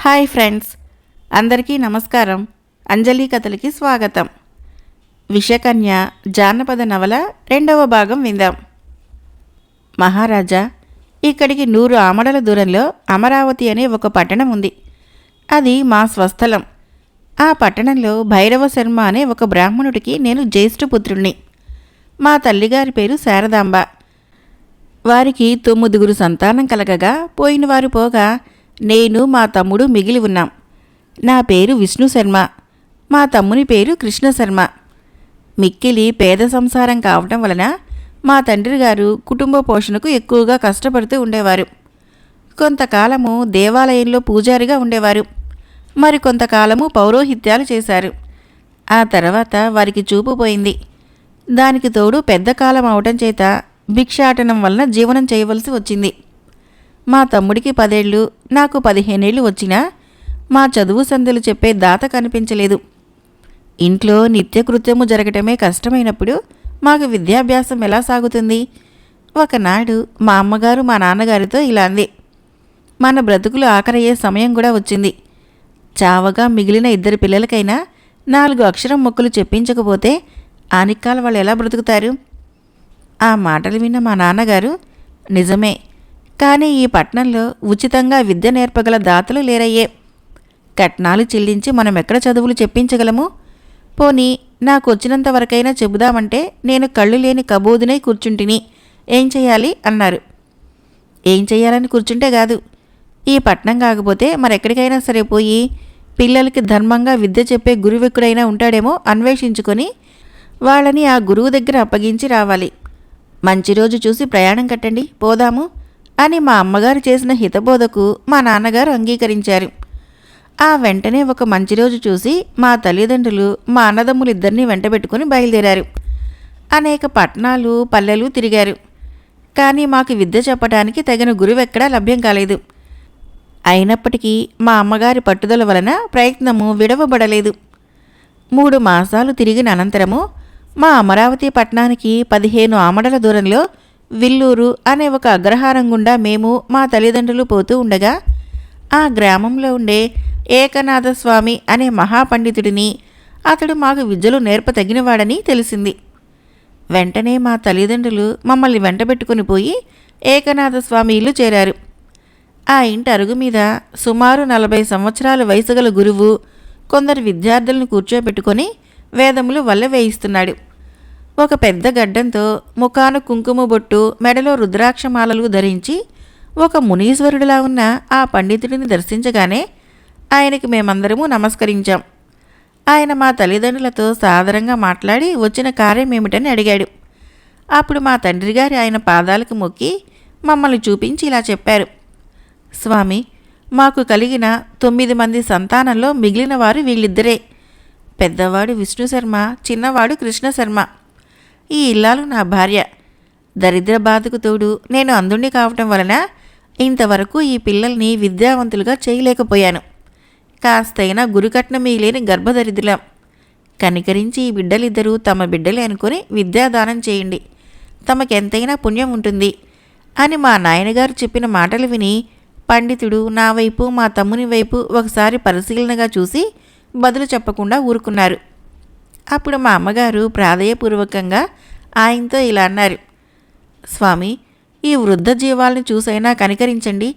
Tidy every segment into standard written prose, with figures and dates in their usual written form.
Hi friends, అందరికీ నమస్కారం. అంజలి కథలకి స్వాగతం. విషకన్య జానపద నవల 2వ భాగం విందాం. మహారాజా, ఇక్కడికి 100 ఆమడల దూరంలో అమరావతి అనే ఒక పట్టణం ఉంది. అది మా స్వస్థలం. ఆ పట్టణంలో భైరవ శర్మ అనే ఒక బ్రాహ్మణుడికి నేను జ్యేష్ఠపుత్రుణ్ణి. మా తల్లిగారి పేరు శారదాంబ. వారికి 9 సంతానం కలగగా పోయినవారు పోగా నేను మా తమ్ముడు మిగిలి ఉన్నాం. నా పేరు విష్ణు శర్మ, మా తమ్ముని పేరు కృష్ణ శర్మ. మిక్కిలి పేద సంసారం కావటం వలన మా తండ్రి గారు కుటుంబ పోషణకు ఎక్కువగా కష్టపడుతూ ఉండేవారు. కొంతకాలము దేవాలయంలో పూజారిగా ఉండేవారు. మరికొంతకాలము పౌరోహిత్యాలు చేశారు. ఆ తర్వాత వారికి చూపు పోయింది. దానికి తోడు పెద్ద కాలం అవటం చేత భిక్షాటనం వలన జీవనం చేయవలసి వచ్చింది. మా తమ్ముడికి 10 ఏళ్ళు, నాకు 15 ఏళ్ళు వచ్చినా మా చదువు సందులు చెప్పే దాత కనిపించలేదు. ఇంట్లో నిత్యకృత్యము జరగటమే కష్టమైనప్పుడు మాకు విద్యాభ్యాసం ఎలా సాగుతుంది? ఒకనాడు మా అమ్మగారు మా నాన్నగారితో ఇలా అంది. మన బ్రతుకులు ఆఖరయ్యే సమయం కూడా వచ్చింది. చావగా మిగిలిన 2 పిల్లలకైనా 4 అక్షరం ముక్కలు చెప్పించకపోతే ఆనిక్కాల వాళ్ళు ఎలా బ్రతుకుతారు? ఆ మాటలు విన్న మా నాన్నగారు, నిజమే, కానీ ఈ పట్నంలో ఉచితంగా విద్య నేర్పగల దాతలు లేరయ్యే. కట్నాలు చెల్లించి మనం ఎక్కడ చదువులు చెప్పించగలము? పోనీ నాకు వచ్చినంత వరకైనా చెబుదామంటే నేను కళ్ళు లేని కబోదునై కూర్చుంటిని. ఏం చెయ్యాలి అన్నారు. ఏం చెయ్యాలని కూర్చుంటే కాదు, ఈ పట్నం కాకపోతే మరెక్కడికైనా సరే పోయి పిల్లలకి ధర్మంగా విద్య చెప్పే గురువెక్కుడైనా ఉంటాడేమో అన్వేషించుకొని వాళ్ళని ఆ గురువు దగ్గర అప్పగించి రావాలి. మంచి రోజు చూసి ప్రయాణం కట్టండి, పోదాము అని మా అమ్మగారు చేసిన హితబోధకు మా నాన్నగారు అంగీకరించారు. ఆ వెంటనే ఒక మంచి రోజు చూసి మా తల్లిదండ్రులు మా అన్నదమ్ములిద్దరినీ వెంటబెట్టుకుని బయలుదేరారు. అనేక పట్టణాలు పల్లెలు తిరిగారు. కానీ మాకు విద్య చెప్పడానికి తగిన గురువెక్కడా లభ్యం కాలేదు. అయినప్పటికీ మా అమ్మగారి పట్టుదల వలన ప్రయత్నము విడవబడలేదు. 3 మాసాలు తిరిగిన అనంతరము మా అమరావతి పట్టణానికి 15 ఆమడల దూరంలో విల్లూరు అనే ఒక అగ్రహారం గుండా మేము మా తల్లిదండ్రులు పోతూ ఉండగా ఆ గ్రామంలో ఉండే ఏకనాథస్వామి అనే మహాపండితుడిని, అతడు మాకు విద్యలు నేర్పతగినవాడని తెలిసింది. వెంటనే మా తల్లిదండ్రులు మమ్మల్ని వెంటబెట్టుకుని పోయి ఏకనాథస్వామి ఇల్లు చేరారు. ఆ ఇంటి అరుగు మీద సుమారు 40 సంవత్సరాల వయసు గల గురువు కొందరు విద్యార్థులను కూర్చోబెట్టుకొని వేదములు వల్ల వేయిస్తున్నాడు. ఒక పెద్ద గడ్డంతో, ముఖాను కుంకుమ బొట్టు, మెడలో రుద్రాక్షమాలలు ధరించి ఒక మునీశ్వరుడిలా ఉన్న ఆ పండితుడిని దర్శించగానే ఆయనకి మేమందరము నమస్కరించాం. ఆయన మా తల్లిదండ్రులతో సాదరంగా మాట్లాడి వచ్చిన కార్యం ఏమిటని అడిగాడు. అప్పుడు మా తండ్రి గారి ఆయన పాదాలకు మొక్కి మమ్మల్ని చూపించి ఇలా చెప్పారు. స్వామి, మాకు కలిగిన 9 మంది సంతానంలో మిగిలిన వారు వీళ్ళిద్దరే. పెద్దవాడు విష్ణు శర్మ, చిన్నవాడు కృష్ణ శర్మ. ఈ ఇల్లాలు నా భార్య. దరిద్ర బాధకు తోడు నేను అంధుణ్ణి కావటం వలన ఇంతవరకు ఈ పిల్లల్ని విద్యావంతులుగా చేయలేకపోయాను. కాస్తైనా గురుకట్నం లేని గర్భదరిద్రులం. కనికరించి ఈ బిడ్డలిద్దరూ తమ బిడ్డలే అనుకుని విద్యాదానం చేయండి, తమకెంతైనా పుణ్యం ఉంటుంది అని మా నాయనగారు చెప్పిన మాటలు విని పండితుడు నా వైపు మా తమ్ముని వైపు ఒకసారి పరిశీలనగా చూసి బదులు చెప్పకుండా ఊరుకున్నారు. అప్పుడు మా అమ్మగారు ప్రాధేయపూర్వకంగా ఆయనతో ఇలా అన్నారు. స్వామి, ఈ వృద్ధ జీవాల్ని చూసైనా కనికరించండి.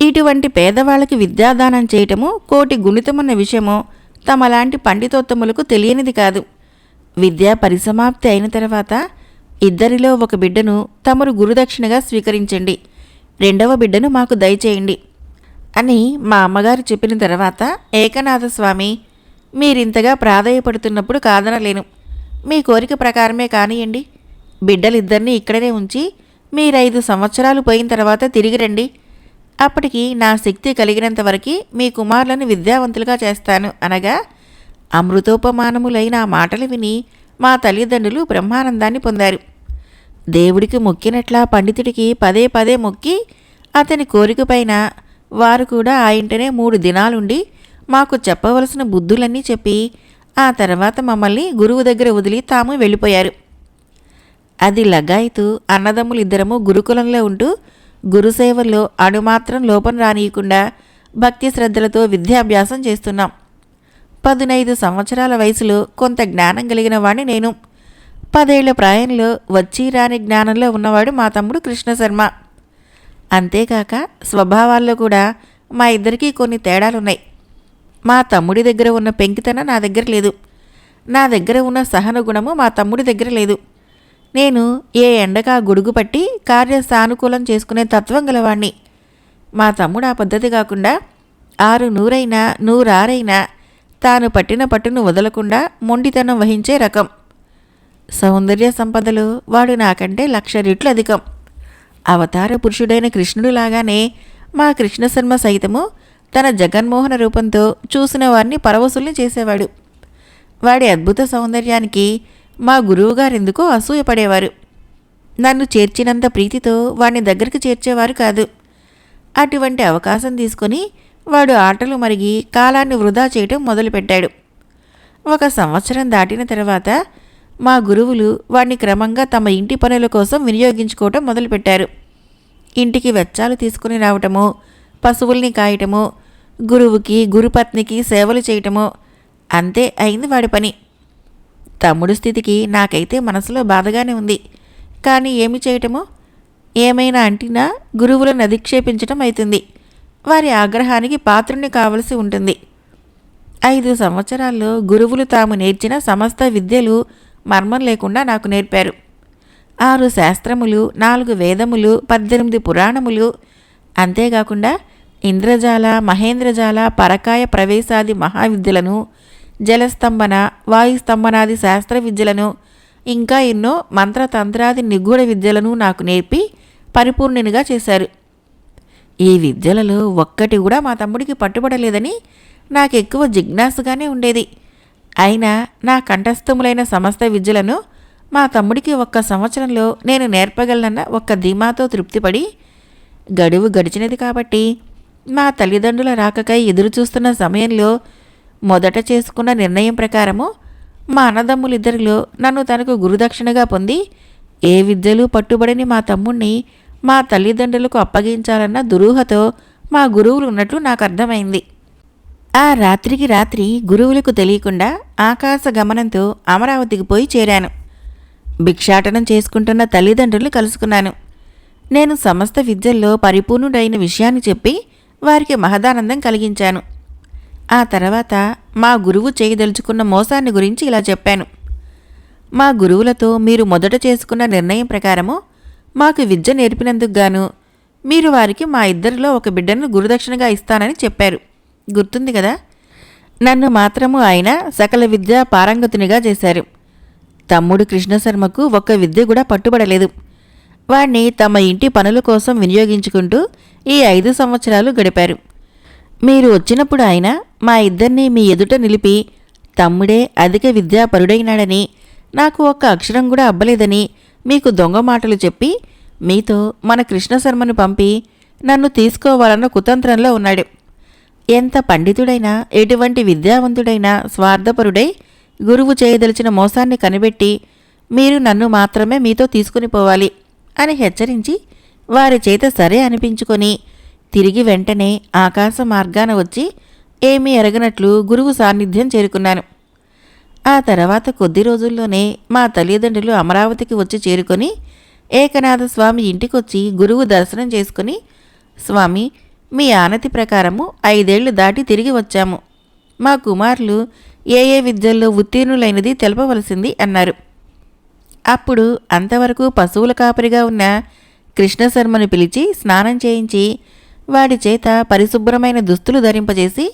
ఇటువంటి పేదవాళ్ళకి విద్యాదానం చేయటము కోటి గుణితమన్న విషయము తమలాంటి పండితోత్తములకు తెలియనిది కాదు. విద్యా పరిసమాప్తి అయిన తర్వాత 2 ఒక బిడ్డను తమరు గురుదక్షిణగా స్వీకరించండి, 2వ బిడ్డను మాకు దయచేయండి అని మా అమ్మగారు చెప్పిన తర్వాత ఏకనాథస్వామి, మీరింతగా ప్రాధేయపడుతున్నప్పుడు కాదనలేను. మీ కోరిక ప్రకారమే కానియండి. బిడ్డలిద్దరినీ ఇక్కడనే ఉంచి మీరు 5 సంవత్సరాలు పోయిన తర్వాత తిరిగి రండి. అప్పటికి నా శక్తి కలిగినంత వరకు మీ కుమారులను విద్యావంతులుగా చేస్తాను అనగా అమృతోపమానములైన ఆ మాటలు విని మా తల్లిదండ్రులు బ్రహ్మానందాన్ని పొందారు. దేవుడికి మొక్కినట్లా పండితుడికి పదే పదే మొక్కి అతని కోరిక పైన వారు కూడా ఆ ఇంటనే 3 దినాలుండి మాకు చెప్పవలసిన బుద్ధులన్నీ చెప్పి ఆ తర్వాత మమ్మల్ని గురువు దగ్గర వదిలి తాము వెళ్ళిపోయారు. అది లగాయితూ అన్నదమ్ములిద్దరము గురుకులంలో ఉంటూ గురుసేవల్లో అణుమాత్రం లోపం రానియకుండా భక్తి శ్రద్ధలతో విద్యాభ్యాసం చేస్తున్నాం. 15 సంవత్సరాల వయసులో కొంత జ్ఞానం కలిగిన వాడిని నేను. 10 ఏళ్ల ప్రాయంలో వచ్చి రాని జ్ఞానంలో ఉన్నవాడు మా తమ్ముడు కృష్ణశర్మ. అంతేకాక స్వభావాల్లో కూడా మా ఇద్దరికీ కొన్ని తేడాలున్నాయి. మా తమ్ముడి దగ్గర ఉన్న పెంకితనం నా దగ్గర లేదు. నా దగ్గర ఉన్న సహన గుణము మా తమ్ముడి దగ్గర లేదు. నేను ఏ ఎండకా గొడుగు పట్టి కార్య సానుకూలం చేసుకునే తత్వం గలవాణ్ణి. మా తమ్ముడు ఆ పద్ధతి కాకుండా 6 నూరైనా 100 తాను పట్టిన పట్టును వదలకుండా మొండితనం వహించే రకం. సౌందర్య సంపదలు వాడు నాకంటే 1,00,000 రెట్లు అధికం. అవతార పురుషుడైన కృష్ణుడిలాగానే మా కృష్ణశర్మ సైతము తన జగన్మోహన రూపంతో చూసిన వారిని పరవశుల్ని చేసేవాడు. వాడి అద్భుత సౌందర్యానికి మా గురువుగారెందుకో అసూయపడేవారు. నన్ను చేర్చినంత ప్రీతితో వాడిని దగ్గరికి చేర్చేవారు కాదు. అటువంటి అవకాశం తీసుకొని వాడు ఆటలు మరిగి కాలాన్ని వృధా చేయటం మొదలుపెట్టాడు. 1 సంవత్సరం దాటిన తర్వాత మా గురువులు వాడిని క్రమంగా తమ ఇంటి పనుల కోసం వినియోగించుకోవటం మొదలుపెట్టారు. ఇంటికి వెచ్చాలు తీసుకుని రావటము, పశువుల్ని కాయటము, గురువుకి గురుపత్నికి సేవలు చేయటము, అంతే అయింది వాడి పని. తమ్ముడు స్థితికి నాకైతే మనసులో బాధగానే ఉంది. కానీ ఏమి చేయటమో, ఏమైనా అంటినా గురువులను అధిక్షేపించటం అవుతుంది. వారి ఆగ్రహానికి పాత్రుని కావలసి ఉంటుంది. 5 సంవత్సరాల్లో గురువులు తాము నేర్చిన సమస్త విద్యలు మర్మం లేకుండా నాకు నేర్పారు. 6 శాస్త్రములు, 4 వేదములు, 18 పురాణములు, అంతేకాకుండా ఇంద్రజాల, మహేంద్రజాల, పరకాయ ప్రవేశాది మహావిద్యలను, జలస్తంభన, వాయుస్తంభనాది శాస్త్ర విద్యలను, ఇంకా ఎన్నో మంత్రతంత్రాది నిగూఢ విద్యలను నాకు నేర్పి పరిపూర్ణునిగా చేశారు. ఈ విద్యలలో ఒక్కటి కూడా మా తమ్ముడికి పట్టుబడలేదని నాకెక్కువ జిజ్ఞాసుగానే ఉండేది. అయినా నా కంఠస్థములైన సమస్త విద్యలను మా తమ్ముడికి 1 సంవత్సరంలో నేను నేర్పగలనన్న ఒక్క ధీమాతో తృప్తిపడి, గడువు గడిచినది కాబట్టి మా తల్లిదండ్రుల రాకకై ఎదురుచూస్తున్న సమయంలో మొదట చేసుకున్న నిర్ణయం ప్రకారము మా అన్నదమ్ములిద్దరిలో నన్ను తనకు గురుదక్షిణగా పొంది ఏ విద్యలు పట్టుబడిని మా తమ్ముణ్ణి మా తల్లిదండ్రులకు అప్పగించాలన్న దురూహతో మా గురువులు ఉన్నట్లు నాకు అర్థమైంది. ఆ రాత్రికి రాత్రి గురువులకు తెలియకుండా ఆకాశ గమనంతో అమరావతికి పోయి చేరాను. భిక్షాటనం చేసుకుంటున్న తల్లిదండ్రులు కలుసుకున్నాను. నేను సమస్త విద్యల్లో పరిపూర్ణుడైన విషయాన్ని చెప్పి వారికి మహదానందం కలిగించాను. ఆ తర్వాత మా గురువు చేయదలుచుకున్న మోసాన్ని గురించి ఇలా చెప్పాను. మా గురువులతో మీరు మొదట చేసుకున్న నిర్ణయం ప్రకారము మాకు విద్య నేర్పినందుకు గాను మీరు వారికి మా ఇద్దరిలో ఒక బిడ్డను గురుదక్షిణగా ఇస్తానని చెప్పారు. గుర్తుంది కదా? నన్ను మాత్రము ఆయన సకల విద్య పారంగతునిగా చేశారు. తమ్ముడు కృష్ణశర్మకు ఒక్క విద్య కూడా పట్టుబడలేదు. వాణ్ణి తమ ఇంటి పనుల కోసం వినియోగించుకుంటూ ఈ 5 సంవత్సరాలు గడిపారు. మీరు వచ్చినప్పుడు ఆయన మా ఇద్దరినీ మీ ఎదుట నిలిపి తమ్ముడే అధిక విద్యాపరుడైనాడని, నాకు ఒక్క అక్షరం కూడా అబ్బలేదని మీకు దొంగ మాటలు చెప్పి మీతో మన కృష్ణశర్మను పంపి నన్ను తీసుకోవాలన్న కుతంత్రంలో ఉన్నాడు. ఎంత పండితుడైనా, ఎటువంటి విద్యావంతుడైనా స్వార్థపరుడై గురువు చేయదలిచిన మోసాన్ని కనిపెట్టి మీరు నన్ను మాత్రమే మీతో తీసుకుని పోవాలి అని హెచ్చరించి వారి చేత సరే అనిపించుకొని తిరిగి వెంటనే ఆకాశ మార్గాన వచ్చి ఏమీ ఎరగనట్లు గురువు సాన్నిధ్యం చేరుకున్నాను. ఆ తర్వాత కొద్ది రోజుల్లోనే మా తల్లిదండ్రులు అమరావతికి వచ్చి చేరుకొని ఏకనాథ స్వామి ఇంటికొచ్చి గురువు దర్శనం చేసుకుని, స్వామి, మీ ఆనతి ప్రకారము 5 ఏళ్లు దాటి తిరిగి వచ్చాము. మా కుమారులు ఏ ఏ విద్యల్లో ఉత్తీర్ణులైనది తెలపవలసింది అన్నారు. అప్పుడు అంతవరకు పశువుల కాపరిగా ఉన్న కృష్ణశర్మను పిలిచి స్నానం చేయించి వాడి చేత పరిశుభ్రమైన దుస్తులు ధరింపజేసి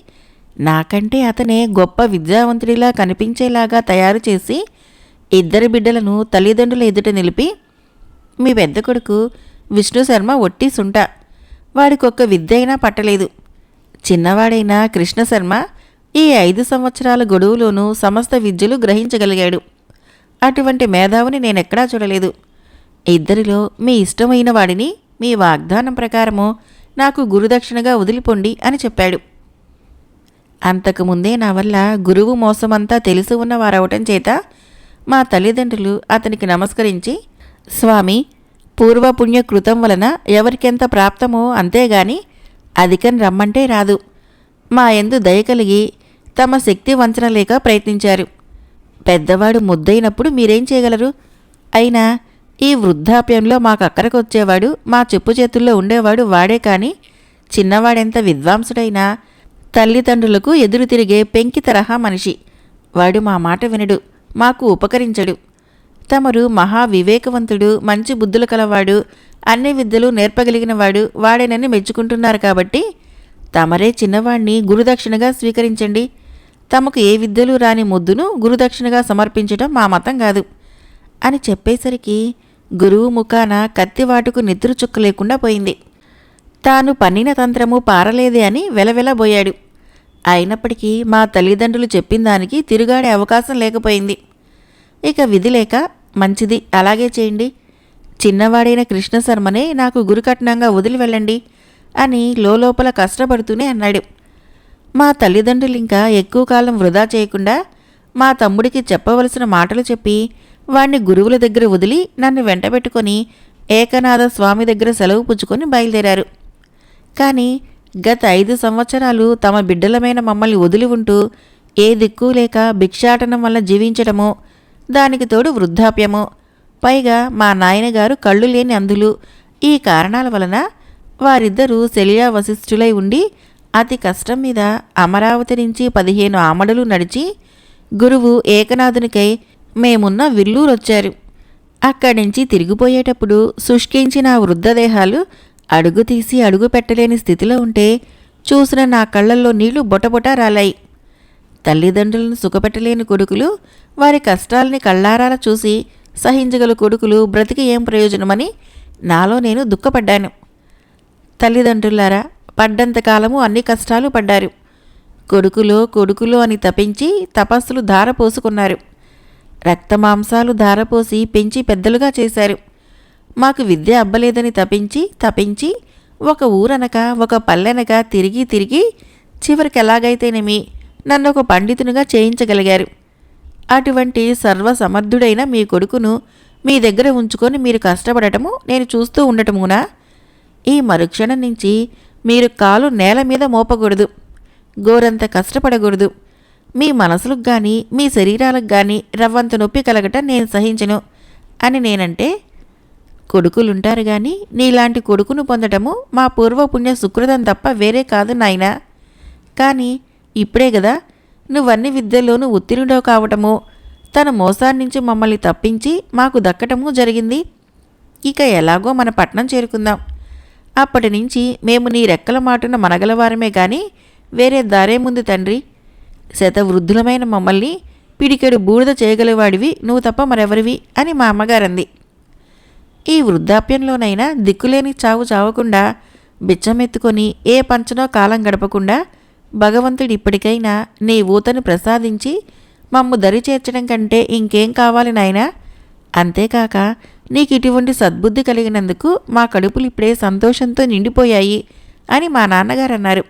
నాకంటే అతనే గొప్ప విద్యావంతుడిలా కనిపించేలాగా తయారు చేసి 2 బిడ్డలను తల్లిదండ్రుల ఎదుట నిలిపి, మీ పెద్ద కొడుకు విష్ణుశర్మ ఒట్టి సుంట, వాడికొక్క విద్య అయినా పట్టలేదు. చిన్నవాడైన కృష్ణశర్మ ఈ 5 సంవత్సరాల గడువులోనూ సమస్త విద్యలు గ్రహించగలిగాడు. అటువంటి మేధావిని నేనెక్కడా చూడలేదు. 2 మీ ఇష్టమైన వాడిని మీ వాగ్దానం ప్రకారము నాకు గురుదక్షిణగా వదిలిపోండి అని చెప్పాడు. అంతకుముందే నా వల్ల గురువు మోసమంతా తెలిసి ఉన్నవారవటం చేత మా తల్లిదండ్రులు అతనికి నమస్కరించి, స్వామి, పూర్వపుణ్య కృతం వలన ఎవరికెంత ప్రాప్తమో అంతేగాని అధికం రమ్మంటే రాదు. మా యందు దయ కలిగి తమ శక్తి వంచన లేక ప్రయత్నించారు. పెద్దవాడు ముద్దయినప్పుడు మీరేం చేయగలరు? అయినా ఈ వృద్ధాప్యంలో మాకక్కరకొచ్చేవాడు, మా చెప్పు చేతుల్లో ఉండేవాడు వాడే కాని చిన్నవాడెంత విద్వాంసుడైనా తల్లిదండ్రులకు ఎదురు తిరిగే పెంకి తరహా మనిషి. వాడు మా మాట వినడు, మాకు ఉపకరించడు. తమరు మహా వివేకవంతుడు, మంచి బుద్ధులు కలవాడు, అన్ని విద్యలు నేర్పగలిగినవాడు వాడేనని మెచ్చుకుంటున్నారు కాబట్టి తమరే చిన్నవాణ్ణి గురుదక్షిణగా స్వీకరించండి. తమకు ఏ విద్యలు రాని ముద్దును గురుదక్షిణగా సమర్పించడం మా మతం కాదు అని చెప్పేసరికి గురువు ముఖాన కత్తివాటుకు నెత్తురు చుక్క లేకుండా పోయింది. తాను పన్నిన తంత్రము పారలేదే అని వెలవెలబోయాడు. అయినప్పటికీ మా తల్లిదండ్రులు చెప్పిన దానికి తిరుగాడే అవకాశం లేకపోయింది. ఇక విధి లేక, మంచిది అలాగే చేయండి, చిన్నవాడైన కృష్ణశర్మనే నాకు గురుకట్నంగా వదిలి వెళ్ళండి అని లోపల కష్టపడుతూనే అన్నాడు. మా తల్లిదండ్రులింకా ఎక్కువ కాలం వృధా చేయకుండా మా తమ్ముడికి చెప్పవలసిన మాటలు చెప్పి వాణ్ణి గురువుల దగ్గర వదిలి నన్ను వెంటబెట్టుకొని ఏకనాథ స్వామి దగ్గర సెలవు పుచ్చుకొని బయలుదేరారు. కానీ గత 5 సంవత్సరాలు తమ బిడ్డలమైన మమ్మల్ని వదిలి ఉంటూ ఏ దిక్కు లేక భిక్షాటనం వల్ల జీవించడమో, దానికి తోడు వృద్ధాప్యమో, పైగా మా నాయనగారు కళ్ళు లేని అంధులు. ఈ కారణాల వలన వారిద్దరూ శల్యా వశిష్ఠులై ఉండి అతి కష్టం మీద అమరావతి నుంచి 15 ఆమడలు నడిచి గురువు ఏకనాథునికై మేమున్న విల్లూరొచ్చారు. అక్కడి నుంచి తిరిగిపోయేటప్పుడు శుష్కించిన వృద్ధదేహాలు అడుగు తీసి అడుగు పెట్టలేని స్థితిలో ఉంటే చూసిన నా కళ్ళల్లో నీళ్లు బొటబొట రాలాయి. తల్లిదండ్రులను సుఖపెట్టలేని కొడుకులు వారి కష్టాలని కళ్ళారాల చూసి సహించగల కొడుకులు బ్రతికి ఏం ప్రయోజనమని నాలో నేను దుఃఖపడ్డాను. తల్లిదండ్రులారా, పడ్డంతకాలము అన్ని కష్టాలు పడ్డారు. కొడుకులో అని తపించి తపస్సులు ధారపోసుకున్నారు. రక్తమాంసాలు ధారపోసి పెంచి పెద్దలుగా చేశారు. మాకు విద్య అబ్బలేదని తపించి ఒక ఊరనక ఒక పల్లెనక తిరిగి చివరికి ఎలాగైతేనేమి నన్ను ఒక పండితునిగా చేయించగలిగారు. అటువంటి సర్వసమర్థుడైన మీ కొడుకును మీ దగ్గర ఉంచుకొని మీరు కష్టపడటము నేను చూస్తూ ఉండటమునా? ఈ మరుక్షణం నుంచి మీరు కాలు నేల మీద మోపకూడదు, గోరంత కష్టపడకూడదు. మీ మనసులకు కానీ మీ శరీరాలకు కానీ రవ్వంత నొప్పి కలగటం నేను సహించను అని నేనంటే, కొడుకులుంటారు గాని నీలాంటి కొడుకును పొందటము మా పూర్వపుణ్య సుకృతం తప్ప వేరే కాదు నాయనా. కానీ ఇప్పుడే కదా నువ్వన్ని విద్యల్లోనూ ఉత్తీర్ణుడో కావటము, తన మోసాన్నించి మమ్మల్ని తప్పించి మాకు దక్కటము జరిగింది. ఇక ఎలాగో మన పట్నం చేరుకుందాం. అప్పటి నుంచి మేము నీ రెక్కల మాటున మనగలవారమే గాని వేరే దారేముంది తండ్రి. శతవృద్ధులమైన మమ్మల్ని పిడికెడు బూడిద చేయగలవాడివి నువ్వు తప్ప మరెవరివి అని మా అమ్మగారంది. ఈ వృద్ధాప్యంలోనైనా దిక్కులేని చావకుండా బిచ్చమెత్తుకొని ఏ పంచనో కాలం గడపకుండా భగవంతుడి ఇప్పటికైనా నీ ఊతను ప్రసాదించి మమ్ము దరి చేర్చడం కంటే ఇంకేం కావాలి నాయనా? అంతేకాక నీకు ఇటువంటి సద్బుద్ధి కలిగినందుకు మా కడుపులు ఇప్పుడే సంతోషంతో నిండిపోయాయి అని మా నాన్నగారు అన్నారు.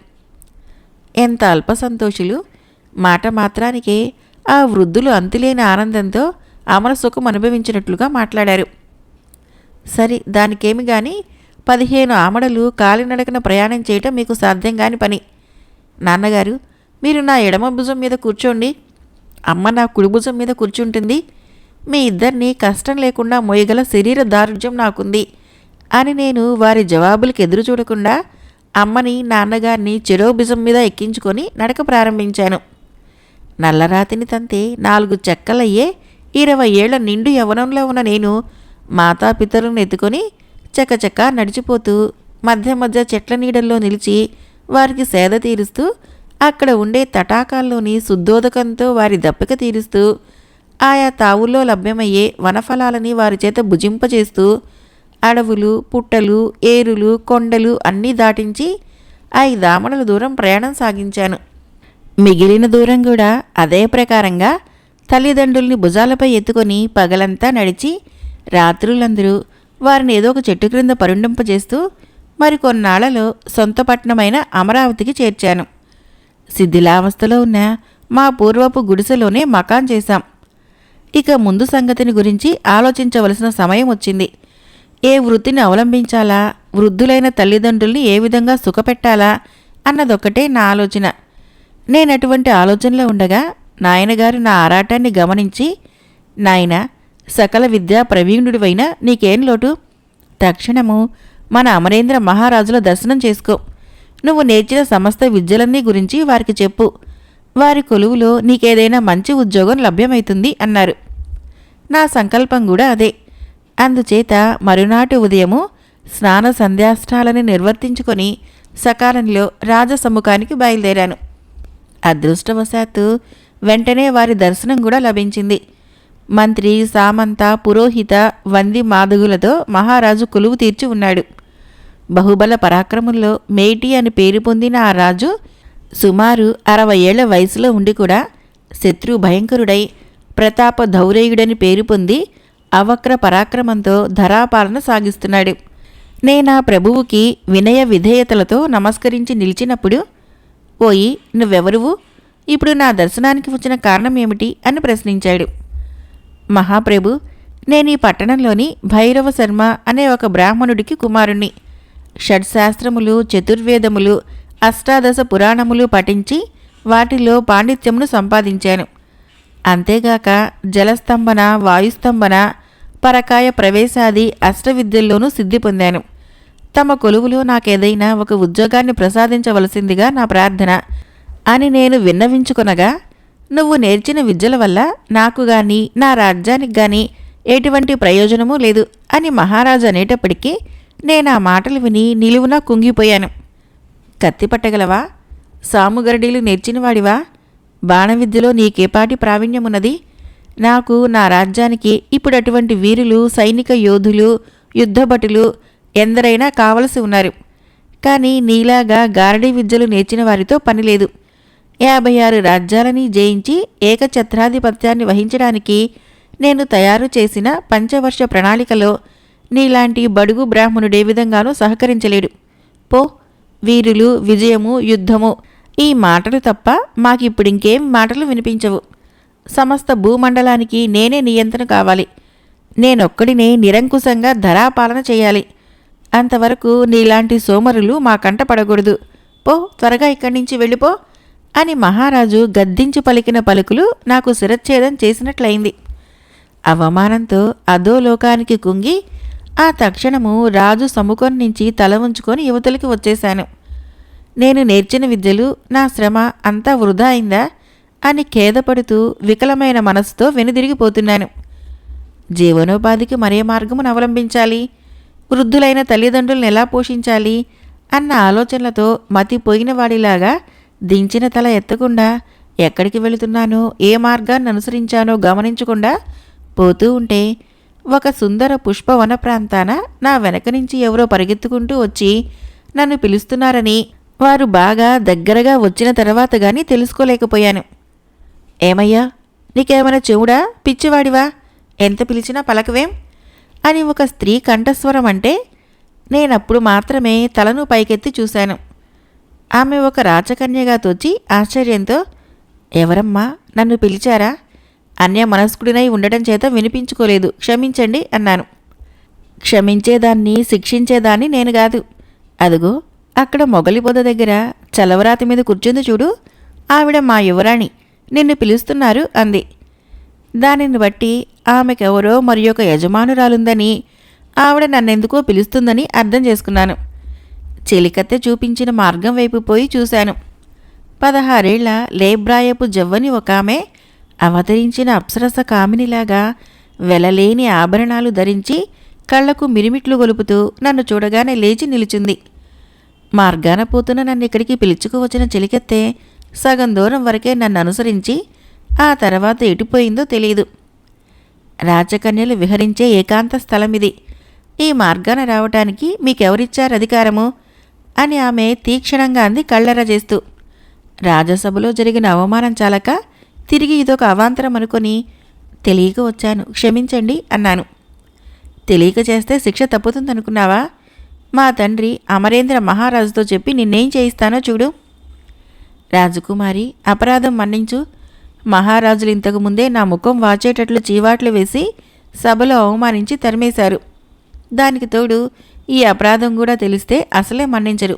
ఎంత అల్ప సంతోషులు! మాట మాత్రానికే ఆ వృద్ధులు అంతులేని ఆనందంతో అమర సుఖం అనుభవించినట్లుగా మాట్లాడారు. సరి, దానికేమి గాని 15 ఆమడలు కాలినడకన ప్రయాణం చేయటం మీకు సాధ్యం కాని పని. నాన్నగారు, మీరు నా ఎడమ భుజం మీద కూర్చోండి, అమ్మ నా కుడి భుజం మీద కూర్చుంటుంది. మీ ఇద్దరినీ కష్టం లేకుండా మోయగల శరీర దారుఢ్యం నాకుంది అని నేను వారి జవాబులకు ఎదురు చూడకుండా అమ్మని నాన్నగారిని చెరో భుజం మీద ఎక్కించుకొని నడక ప్రారంభించాను. నల్లరాతిని తంతే 4 చెక్కలయ్యే 20 ఏళ్ల నిండు యవ్వనంలో ఉన్న నేను మాతాపితరులను ఎత్తుకొని చకచక నడిచిపోతూ మధ్య చెట్ల నీడల్లో నిలిచి వారికి సేద తీరుస్తూ అక్కడ ఉండే తటాకాల్లోని శుద్ధోదకంతో వారి దప్పిక తీరుస్తూ ఆయా తావుల్లో లభ్యమయ్యే వనఫలాలని వారి చేత భుజింపచేస్తూ అడవులు, పుట్టలు, ఏరులు, కొండలు అన్నీ దాటించి 5 ఆమడల దూరం ప్రయాణం సాగించాను. మిగిలిన దూరం కూడా అదే ప్రకారంగా తల్లిదండ్రుల్ని భుజాలపై ఎత్తుకొని పగలంతా నడిచి రాత్రులందరూ వారిని ఏదో ఒక చెట్టు క్రింద పరుండింపజేస్తూ మరికొన్నాళ్లలో సొంత పట్టణమైన అమరావతికి చేర్చాను. శిథిలావస్థలో ఉన్న మా పూర్వపు గుడిసెలోనే మకాన్ చేశాం. ఇక ముందు సంగతిని గురించి ఆలోచించవలసిన సమయం వచ్చింది. ఏ వృత్తిని అవలంబించాలా, వృద్ధులైన తల్లిదండ్రుల్ని ఏ విధంగా సుఖపెట్టాలా అన్నదొక్కటే నా ఆలోచన. నేనటువంటి ఆలోచనలో ఉండగా నాయనగారు నా ఆరాటాన్ని గమనించి, నాయనా, సకల విద్యా ప్రవీణుడివైన నీకేం లోటు? తక్షణము మన అమరేంద్ర మహారాజుల దర్శనం చేసుకో. నువ్వు నేర్చిన సమస్త విద్యలన్నీ గురించి వారికి చెప్పు. వారి కొలువులో నీకేదైనా మంచి ఉద్యోగం లభ్యమవుతుంది అన్నారు. నా సంకల్పం కూడా అదే. అందుచేత మరునాటి ఉదయము స్నాన సంధ్యాష్టాలని నిర్వర్తించుకొని సకాలంలో రాజసమ్ముఖానికి బయలుదేరాను. అదృష్టవశాత్తు వెంటనే వారి దర్శనం కూడా లభించింది. మంత్రి, సామంత, పురోహిత, వంది మాదుగులతో మహారాజు కొలువు తీర్చి ఉన్నాడు. బహుబల పరాక్రమంలో మేటి అని పేరు పొందిన ఆ రాజు సుమారు 60 ఏళ్ల వయసులో ఉండి కూడా శత్రు భయంకరుడై ప్రతాప ధౌరేయుడని పేరు పొంది అవక్ర పరాక్రమంతో ధరాపాలన సాగిస్తున్నాడు. నేనా ప్రభువుకి వినయ విధేయతలతో నమస్కరించి నిలిచినప్పుడు, ఓయి, నువ్వెవరువు? ఇప్పుడు నా దర్శనానికి వచ్చిన కారణం ఏమిటి అని ప్రశ్నించాడు. మహాప్రభు, నేను ఈ పట్టణంలోని భైరవ శర్మ అనే ఒక బ్రాహ్మణుడికి కుమారుణ్ణి. షడ్శాస్త్రములు, చతుర్వేదములు, అష్టాదశ పురాణములు పఠించి వాటిలో పాండిత్యమును సంపాదించాను. అంతేగాక జలస్తంభన, వాయుస్తంభన, పరకాయ ప్రవేశాది అష్టవిద్యల్లోనూ సిద్ధి పొందాను. తమ కొలువులో నాకేదైనా ఒక ఉద్యోగాన్ని ప్రసాదించవలసిందిగా నా ప్రార్థన అని నేను విన్నవించుకొనగా, నువ్వు నేర్చిన విద్యల వల్ల నాకు గాని నా రాజ్యానికి గాని ఎటువంటి ప్రయోజనమూ లేదు అని మహారాజు అనేటప్పటికీ నేను ఆ మాటలు విని నిలువునా కుంగిపోయాను. కత్తి పట్టగలవా? సాముగరడీలు నేర్చినవాడివా? బాణవిద్యలో నీకేపాటి ప్రావీణ్యమున్నది? నాకు నా రాజ్యానికి ఇప్పుడు అటువంటి వీరులు, సైనిక యోధులు, యుద్ధభటులు ఎందరైనా కావలసి ఉన్నారు. కానీ నీలాగా గారడీ విద్యలు నేర్చిన వారితో పనిలేదు. 56 రాజ్యాలని జయించి ఏకఛత్రాధిపత్యాన్ని వహించడానికి నేను తయారు చేసిన పంచవర్ష ప్రణాళికలో నీలాంటి బడుగు బ్రాహ్మణుడే విధంగానూ సహకరించలేడు. పో, వీరులు, విజయము, యుద్ధము ఈ మాటలు తప్ప మాకిప్పుడింకేం మాటలు వినిపించవు. సమస్త భూమండలానికి నేనే నియంత్రణ కావాలి. నేనొక్కడినే నిరంకుశంగా ధరాపాలన చేయాలి. అంతవరకు నీలాంటి సోమరులు మా కంట పడకూడదు. పో, త్వరగా ఇక్కడి నుంచి వెళ్ళిపో అని మహారాజు గద్దించి పలికిన పలుకులు నాకు శిరచ్ఛేదం చేసినట్లయింది. అవమానంతో అధోలోకానికి కుంగి ఆ తక్షణము రాజు సముఖం నుంచి తల ఉంచుకొని యువతలకి వచ్చేశాను. నేను నేర్చిన విద్యలు, నా శ్రమ అంతా వృధా అయిందా అని ఖేదపడుతూ వికలమైన మనసుతో వెనుదిరిగిపోతున్నాను. జీవనోపాధికి మరే మార్గమును అవలంబించాలి? వృద్ధులైన తల్లిదండ్రులను ఎలా పోషించాలి అన్న ఆలోచనలతో మతిపోయిన వాడిలాగా దించిన తల ఎత్తకుండా ఎక్కడికి వెళుతున్నానో, ఏ మార్గాన్ని అనుసరించానో గమనించకుండా పోతూ ఉంటే ఒక సుందర పుష్పవన ప్రాంతాన నా వెనక నుంచి ఎవరో పరిగెత్తుకుంటూ వచ్చి నన్ను పిలుస్తున్నారని వారు బాగా దగ్గరగా వచ్చిన తర్వాత గాని తెలుసుకోలేకపోయాను. ఏమయ్యా, నీకేమైనా చెవుడా? పిచ్చివాడివా? ఎంత పిలిచినా పలకవేం అని ఒక స్త్రీ కంఠస్వరం అంటే నేనప్పుడు మాత్రమే తలను పైకెత్తి చూశాను. ఆమె ఒక రాచకన్యగా తోచి ఆశ్చర్యంతో, ఎవరమ్మా, నన్ను పిలిచారా? అన్యమనస్కుడినై ఉండటం చేత వినిపించుకోలేదు, క్షమించండి అన్నాను. క్షమించేదాన్ని, శిక్షించేదాన్ని నేను కాదు. అదుగో అక్కడ మొగలి పొద దగ్గర చలవరాతి మీద కూర్చుంది చూడు, ఆవిడ మా యువరాణి, నిన్ను పిలుస్తున్నారు అంది. దానిని బట్టి ఆమెకెవరో మరి ఒక యజమానురాలుందని, ఆవిడ నన్నెందుకో పిలుస్తుందని అర్థం చేసుకున్నాను. చెలికత్తె చూపించిన మార్గం వైపు పోయి చూశాను. 16 ఏళ్ల లేబ్రాయపు జవ్వని ఒక ఆమె అవతరించిన అప్సరస కామినిలాగా వెలలేని ఆభరణాలు ధరించి కళ్లకు మిరిమిట్లు గొలుపుతూ నన్ను చూడగానే లేచి నిలిచింది. మార్గాన పోతున్న నన్ను ఇక్కడికి పిలుచుకువచ్చిన చెలికెత్తే సగం దూరం వరకే నన్ను అనుసరించి ఆ తర్వాత ఎటుపోయిందో తెలియదు. రాచకన్యలు విహరించే ఏకాంత స్థలమిది. ఈ మార్గాన రావటానికి మీకెవరిచ్చారు అధికారము అని ఆమె తీక్షణంగా అంది కళ్ళెర చేస్తూ. రాజసభలో జరిగిన అవమానం చాలక తిరిగి ఇదొక అవాంతరం అనుకొని, తెలియక వచ్చాను, క్షమించండి అన్నాను. తెలియక చేస్తే శిక్ష తప్పుతుందనుకున్నావా? మా తండ్రి అమరేంద్ర మహారాజుతో చెప్పి నిన్నేం చేయిస్తానో చూడు. రాజకుమారి, అపరాధం మన్నించు. మహారాజులు ఇంతకు ముందే నా ముఖం వాచేటట్లు చీవాట్లు వేసి సభలో అవమానించి తరిమేశారు. దానికి తోడు ఈ అపరాధం కూడా తెలిస్తే అసలే మన్నించరు.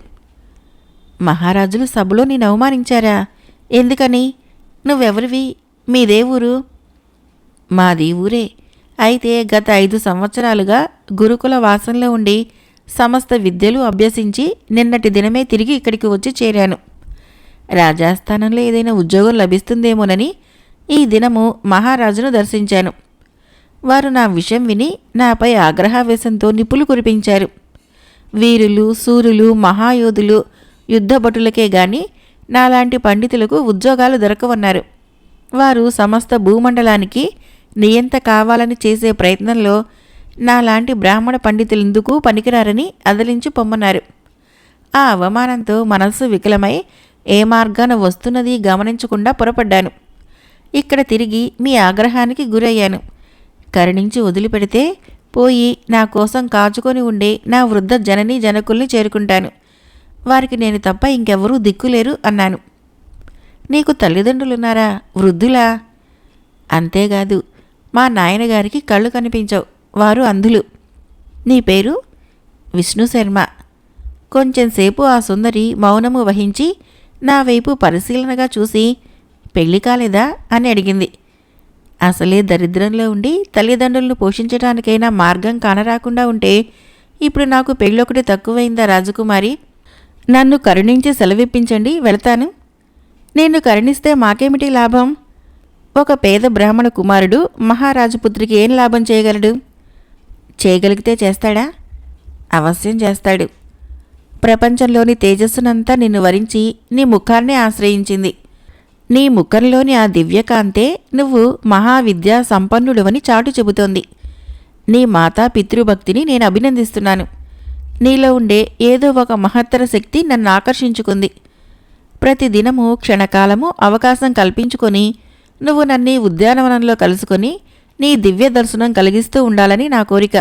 మహారాజులు సభలో నేను అవమానించారా? ఎందుకని? నువ్వెవరివి? మీదే ఊరు? మాది ఊరే. అయితే గత 5 సంవత్సరాలుగా గురుకుల వాసంలో ఉండి సమస్త విద్యలు అభ్యసించి నిన్నటి దినమే తిరిగి ఇక్కడికి వచ్చి చేరాను. రాజాస్థానంలో ఏదైనా ఉద్యోగం లభిస్తుందేమోనని ఈ దినము మహారాజును దర్శించాను. వారు నా విషయం విని నాపై ఆగ్రహావేశంతో నిప్పులు కురిపించారు. వీరులు, శూరులు, మహాయోధులు, యుద్ధభటులకే గాని నాలాంటి పండితులకు ఉద్యోగాలు దొరకవన్నారు. వారు సమస్త భూమండలానికి నియంత కావాలని చేసే ప్రయత్నంలో నాలాంటి బ్రాహ్మణ పండితులెందుకు పనికిరారని అదలించి పొమ్మన్నారు. ఆ అవమానంతో మనస్సు వికలమై ఏ మార్గాన వస్తున్నది గమనించకుండా పొరపడ్డాను. ఇక్కడ తిరిగి మీ ఆగ్రహానికి గురయ్యాను. కరుణించి వదిలిపెడితే పోయి నా కోసం కాచుకొని ఉండే నా వృద్ధ జననీ జనకుల్ని చేరుకుంటాను. వారికి నేను తప్ప ఇంకెవరూ దిక్కులేరు అన్నాను. నీకు తల్లిదండ్రులున్నారా? వృద్ధులా? అంతేకాదు, మా నాయనగారికి కళ్ళు కనిపించవు. వారు అంధులు. నీ పేరు? విష్ణుశర్మ. కొంచెంసేపు ఆ సుందరి మౌనము వహించి నా వైపు పరిశీలనగా చూసి పెళ్లి కాలేదా అని అడిగింది. అసలే దరిద్రంలో ఉండి తల్లిదండ్రులను పోషించడానికైనా మార్గం కానరాకుండా ఉంటే ఇప్పుడు నాకు పెళ్ళొకటి తక్కువైందా రాజకుమారి? నన్ను కరుణించి సెలవిప్పించండి, వెళతాను. నిన్ను కరుణిస్తే మాకేమిటి లాభం? ఒక పేద బ్రాహ్మణ కుమారుడు మహారాజపుత్రికి ఏం లాభం చేయగలడు? చేయగలిగితే చేస్తాడా? అవశ్యం చేస్తాడు. ప్రపంచంలోని తేజస్సునంతా నిన్ను వరించి నీ ముఖాన్నే ఆశ్రయించింది. నీ ముఖంలోని ఆ దివ్యకాంతే నువ్వు మహావిద్యా సంపన్నుడువని చాటు చెబుతోంది. నీ మాతా పితృభక్తిని నేను అభినందిస్తున్నాను. నీలో ఉండే ఏదో ఒక మహత్తర శక్తి నన్ను ఆకర్షించుకుంది. ప్రతిదినము క్షణకాలము అవకాశం కల్పించుకొని నువ్వు నన్ను ఉద్యానవనంలో కలుసుకొని నీ దివ్య దర్శనం కలిగిస్తూ ఉండాలని నా కోరిక.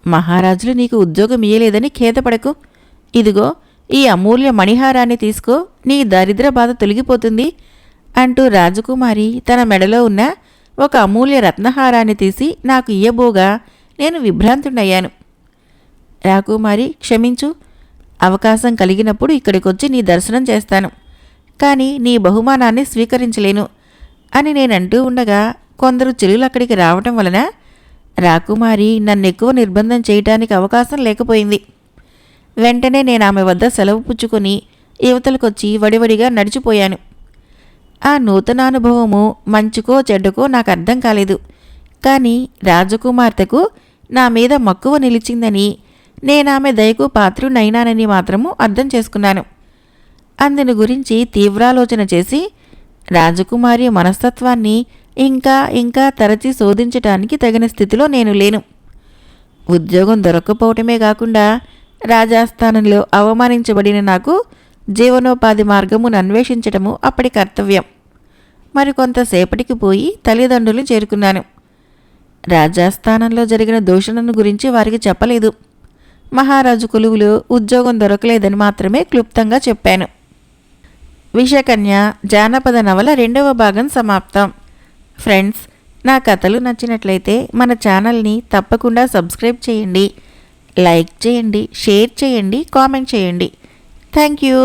మహారాజులు నీకు ఉద్యోగం ఇయ్యలేదని ఖేదపడకు. ఇదిగో ఈ అమూల్య మణిహారాన్ని తీసుకో, నీ దరిద్ర బాధ తొలగిపోతుంది అంటూ రాజకుమారి తన మెడలో ఉన్న ఒక అమూల్య రత్నహారాన్ని తీసి నాకు ఇయ్యబోగా నేను విభ్రాంతుడయ్యాను. రాకుమారి, క్షమించు. అవకాశం కలిగినప్పుడు ఇక్కడికొచ్చి నీ దర్శనం చేస్తాను. కానీ నీ బహుమానాన్ని స్వీకరించలేను అని నేనంటూ ఉండగా కొందరు చెలులు అక్కడికి రావటం వలన రాకుమారి నన్నెక్కువ నిర్బంధం చేయటానికి అవకాశం లేకపోయింది. వెంటనే నేను ఆమె వద్ద సెలవు పుచ్చుకొని యువతలకొచ్చి వడివడిగా నడిచిపోయాను. ఆ నూతనానుభవము మంచుకో చెడ్డకో నాకు అర్థం కాలేదు. కానీ రాజకుమార్తెకు నా మీద మక్కువ నిలిచిందని, నేనామె దయకు పాత్రునైనానని మాత్రము అర్థం చేసుకున్నాను. అందుని గురించి తీవ్రాలోచన చేసి రాజకుమారి మనస్తత్వాన్ని ఇంకా తరచి శోధించటానికి తగిన స్థితిలో నేను లేను. ఉద్యోగం దొరక్కపోవటమే కాకుండా రాజాస్థానంలో అవమానించబడిన నాకు జీవనోపాధి మార్గమును అన్వేషించటము అప్పటి కర్తవ్యం. మరికొంతసేపటికి పోయి తల్లిదండ్రులు చేరుకున్నాను. రాజాస్థానంలో జరిగిన దూషణను గురించి వారికి చెప్పలేదు. మహారాజు కొలువులో ఉద్యోగం దొరకలేదని మాత్రమే క్లుప్తంగా చెప్పాను. విషకన్య జానపద నవల 2వ భాగం సమాప్తం. ఫ్రెండ్స్, నా కథలు నచ్చినట్లయితే మన ఛానల్ని తప్పకుండా సబ్స్క్రైబ్ చేయండి, లైక్ చేయండి, షేర్ చేయండి, కామెంట్ చేయండి. Thank you.